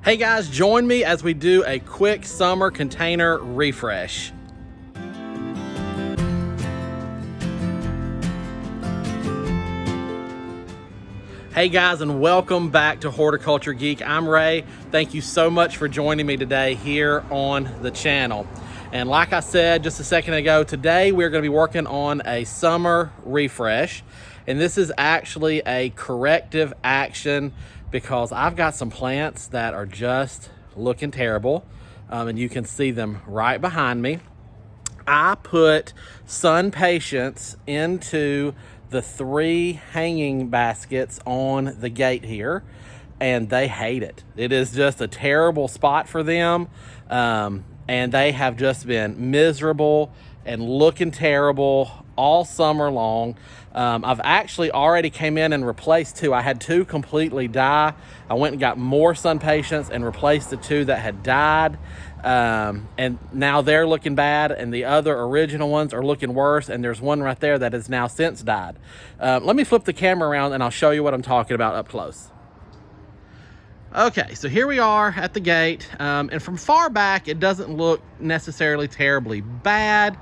Hey guys, join me as we do a quick summer container refresh. Hey guys, and welcome back to Horticulture Geek. I'm Ray. Thank you so much for joining me today here on the channel. And like I said just a second ago, today we're going to be working on a summer refresh. And this is actually a corrective action because I've got some plants that are just looking terrible. And you can see them right behind me. I put sun patience into the 3 hanging baskets on the gate here, and they hate it. It is just a terrible spot for them, and they have just been miserable and looking terrible all summer long. I've actually already came in and replaced 2. I had 2 completely die. I went and got more sun patience and replaced the 2 that had died. And now they're looking bad, and the other original ones are looking worse, and there's one right there that has now since died. Let me flip the camera around and I'll show you what I'm talking about up close. Okay, so here we are at the gate, and from far back it doesn't look necessarily terribly bad,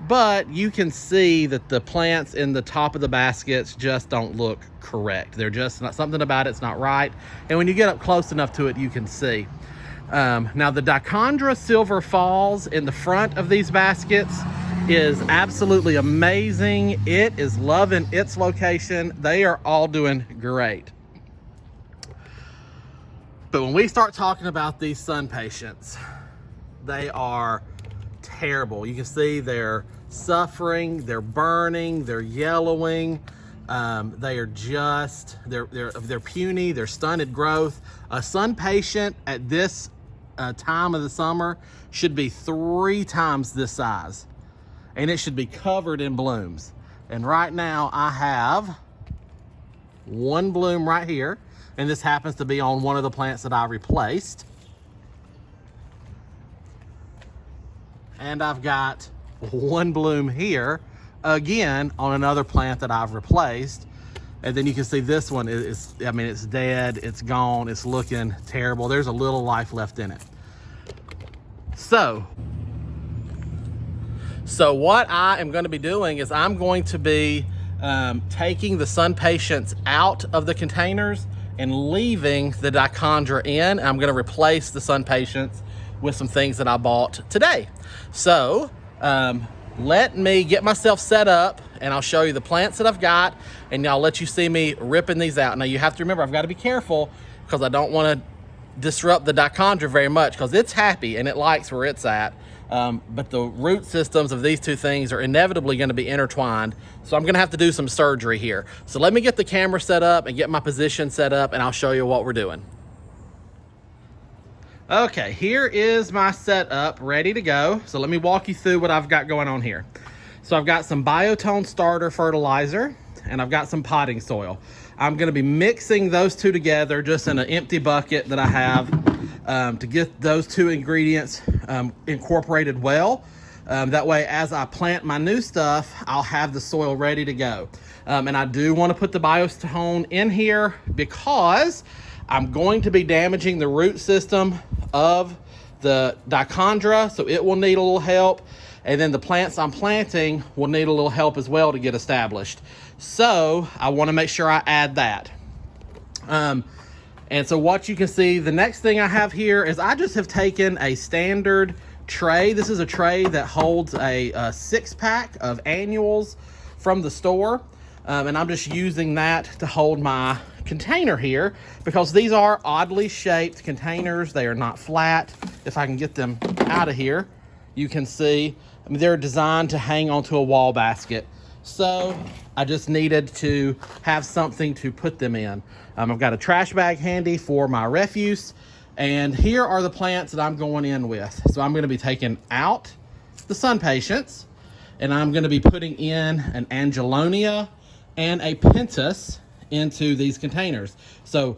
but you can see that the plants in the top of the baskets just don't look correct. They're just not, something about it's not right, and when you get up close enough to it you can see. Now the Dichondra Silver Falls in the front of these baskets is absolutely amazing. It is loving its location. They are all doing great. But when we start talking about these sun patients, they are terrible. You can see they're suffering, they're burning, they're yellowing. They are just, they're puny, they're stunted growth. A sun patient at this time of the summer should be 3 times this size, and it should be covered in blooms. And right now I have 1 bloom right here, and this happens to be on one of the plants that I replaced. And I've got 1 bloom here, again, on another plant that I've replaced. And then you can see this one is, I mean, it's dead, it's gone, it's looking terrible. There's a little life left in it. So what I am going to be doing is I'm going to be taking the sun patients out of the containers and leaving the Dichondra in. I'm going to replace the sun patients with some things that I bought today. So let me get myself set up and I'll show you the plants that I've got, and I'll let you see me ripping these out. Now you have to remember, I've got to be careful because I don't want to disrupt the Dichondra very much because it's happy and it likes where it's at. But the root systems of these 2 things are inevitably going to be intertwined. So I'm going to have to do some surgery here. So let me get the camera set up and get my position set up, and I'll show you what we're doing. Okay, here is my setup ready to go. So let me walk you through what I've got going on here. So I've got some Biotone starter fertilizer, and I've got some potting soil. I'm going to be mixing those 2 together just in an empty bucket that I have to get those 2 ingredients incorporated well. That way, as I plant my new stuff, I'll have the soil ready to go. And I do want to put the Biotone in here because I'm going to be damaging the root system of the Dichondra, so it will need a little help. And then the plants I'm planting will need a little help as well to get established. So I want to make sure I add that. And so what you can see, the next thing I have here is I just have taken a standard tray. This is a tray that holds a 6-pack of annuals from the store. And I'm just using that to hold my container here because these are oddly shaped containers. They are not flat. If I can get them out of here, you can see, I mean, they're designed to hang onto a wall basket. So I just needed to have something to put them in. I've got a trash bag handy for my refuse, and here are the plants that I'm going in with. So I'm going to be taking out the sun patients, and I'm going to be putting in an Angelonia and a Pentas into these containers. So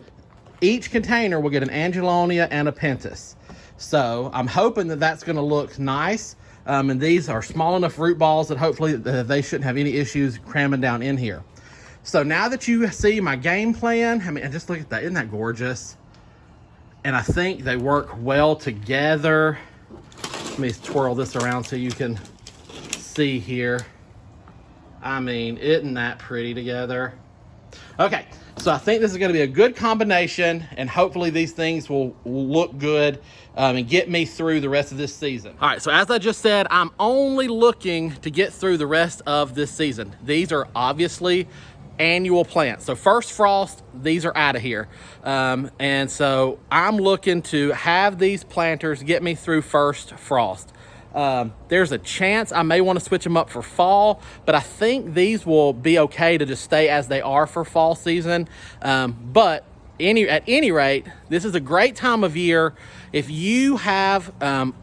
each container will get an Angelonia and a Pentas. So I'm hoping that that's going to look nice. And these are small enough root balls that hopefully they shouldn't have any issues cramming down in here. So now that you see my game plan, I mean, just look at that. Isn't that gorgeous? and I think they work well together. Let me twirl this around so you can see here. I mean, isn't that pretty together? Okay, so I think this is gonna be a good combination, and hopefully these things will look good and get me through the rest of this season. All right, so as I just said, I'm only looking to get through the rest of this season. These are obviously annual plants. So first frost, these are out of here. And so I'm looking to have these planters get me through first frost. There's a chance I may want to switch them up for fall, but I think these will be okay to just stay as they are for fall season. But at any rate, this is a great time of year. If you have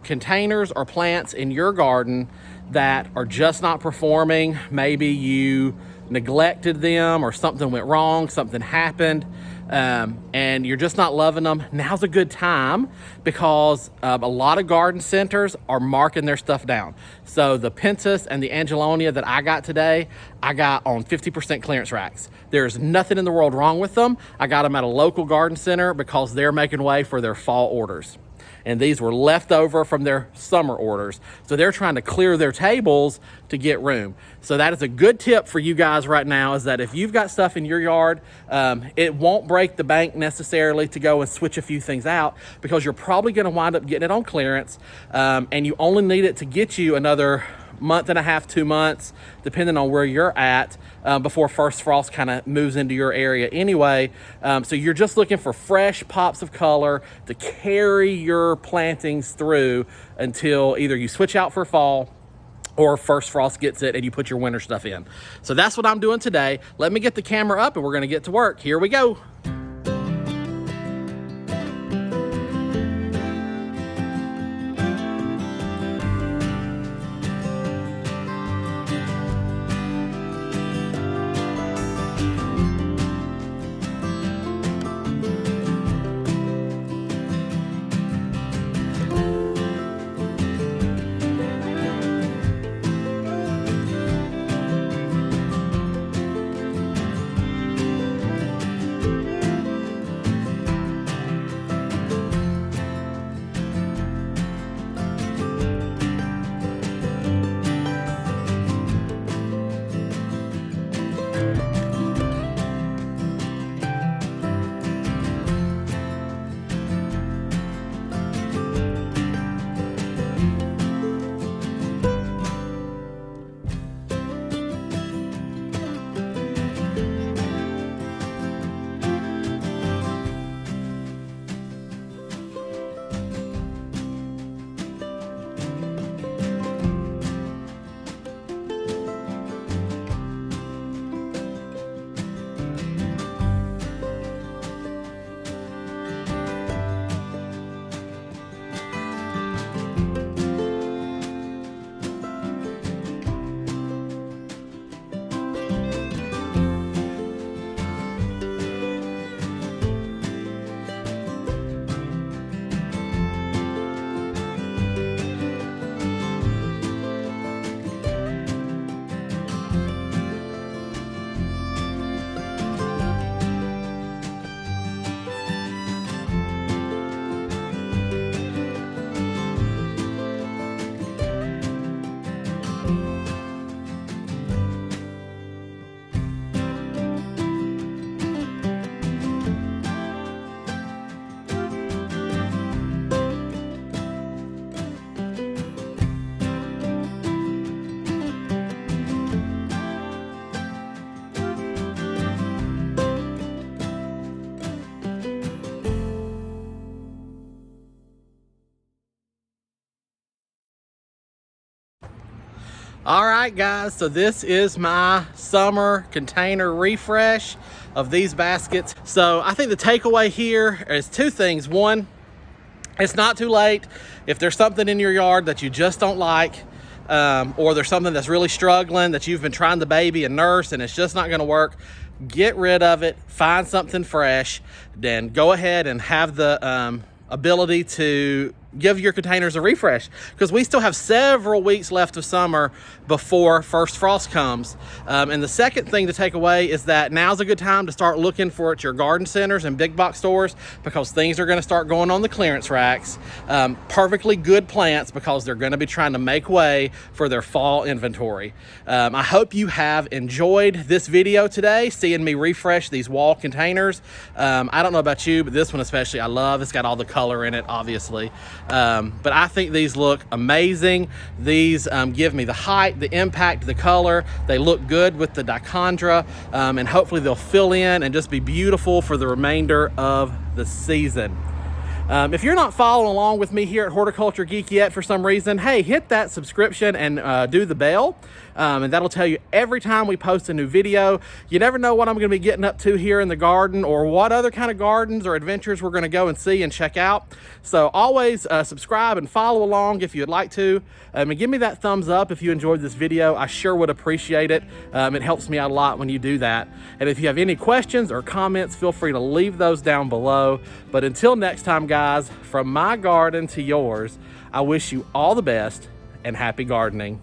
containers or plants in your garden that are just not performing, maybe you neglected them or something went wrong, something happened, and you're just not loving them, now's a good time, because a lot of garden centers are marking their stuff down. So the Pentas and the Angelonia that I got today, I got on 50% clearance racks. There's nothing in the world wrong with them. I got them at a local garden center because they're making way for their fall orders. And these were left over from their summer orders. So they're trying to clear their tables to get room. So that is a good tip for you guys right now, is that if you've got stuff in your yard, it won't break the bank necessarily to go and switch a few things out, because you're probably gonna wind up getting it on clearance, and you only need it to get you another month and a half, 2 months, depending on where you're at, before first frost kind of moves into your area anyway. So you're just looking for fresh pops of color to carry your plantings through until either you switch out for fall or first frost gets it and you put your winter stuff in. So that's what I'm doing today. Let me get the camera up and we're gonna get to work. Here we go. All right, guys, so this is my summer container refresh of these baskets. So I think the takeaway here is two things. One, it's not too late. If there's something in your yard that you just don't like, or there's something that's really struggling that you've been trying to baby and nurse and it's just not gonna work, get rid of it, find something fresh, then go ahead and have the ability to give your containers a refresh, because we still have several weeks left of summer before first frost comes. And the second thing to take away is that now's a good time to start looking for at your garden centers and big box stores, because things are going to start going on the clearance racks. Perfectly good plants, because they're going to be trying to make way for their fall inventory. I hope you have enjoyed this video today, seeing me refresh these wall containers. I don't know about you, but this one especially I love. It's got all the color in it, obviously. But I think these look amazing. These give me the height, the impact, the color. They look good with the dichondra, and hopefully they'll fill in and just be beautiful for the remainder of the season. If you're not following along with me here at Horticulture Geek yet for some reason, hey, hit that subscription and do the bell. And that'll tell you every time we post a new video. You never know what I'm going to be getting up to here in the garden, or what other kind of gardens or adventures we're going to go and see and check out. So always subscribe and follow along if you'd like to. And give me that thumbs up if you enjoyed this video. I sure would appreciate it. It helps me out a lot when you do that. And if you have any questions or comments, feel free to leave those down below. But until next time, guys, from my garden to yours, I wish you all the best and happy gardening.